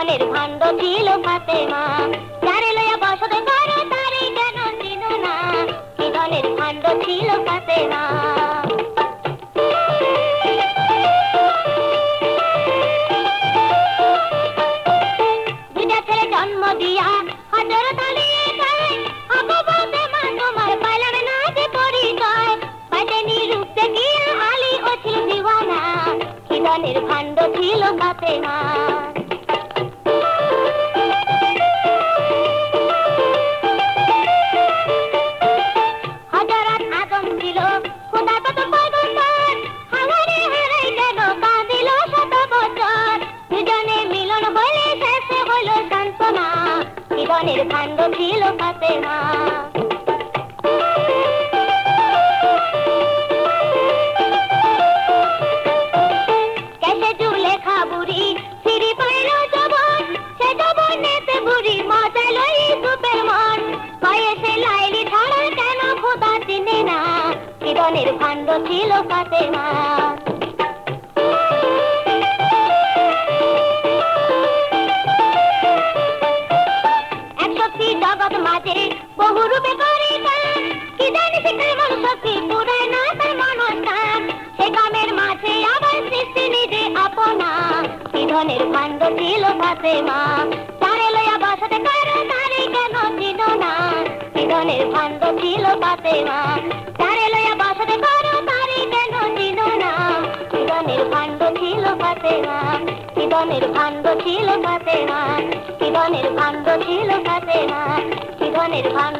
ধনের ভাণ্ড ছিল ফাতেমা, যারে লইয়া বসত করো তারে কেন চিনো না, কি ধনের ভাণ্ড ছিল ফাতেমা। দুইটা ছেলে জন্ম দিয়া হযরত আলী কয়, ওগো ফাতেমা তোমার পাইলাম না যে পরিচয়, পাইতেনি রূপ দেখিয়া আলী ও ছিল দিওয়ানা, কি ধনের ভাণ্ড ছিল ফাতেমা। ধনের ভাণ্ড ছিল ফাতেমা। কেসে জুলেখা বুড়ি সিঁড়ি পাইল যবন, সে যবনেতে বুড়ি মজাইল ইউসুফের মন, কয়ে সে লাইলি ছাড়া কেন খোদা চিনে না, কি ধনের ভাণ্ড ছিল ফাতেমা। জগৎ মাঝে বহু রূপে করে কাম, কি জানি শিখায় মনুষ্যকে পুরায় না তার মনস্থান, সে কামের মাঝে আবার সৃষ্টি নিজে আপনা, কি ধনের ভাণ্ড ছিল ফাতেমা। তারে লইয়া বসতে করো তারে কেন চিনো না, কি ধনের ভাণ্ড ছিল ফাতেমা। তারে লইয়া বসতে করো তারে কেন চিনো না, কি ধনের ভাণ্ড ছিল ফাতেমা, কি ধনের ভাণ্ড ছিল ফাতেমা, কি ধনের ভাণ্ড ছিল ফাতেমা, কি ধনের ভাণ্ড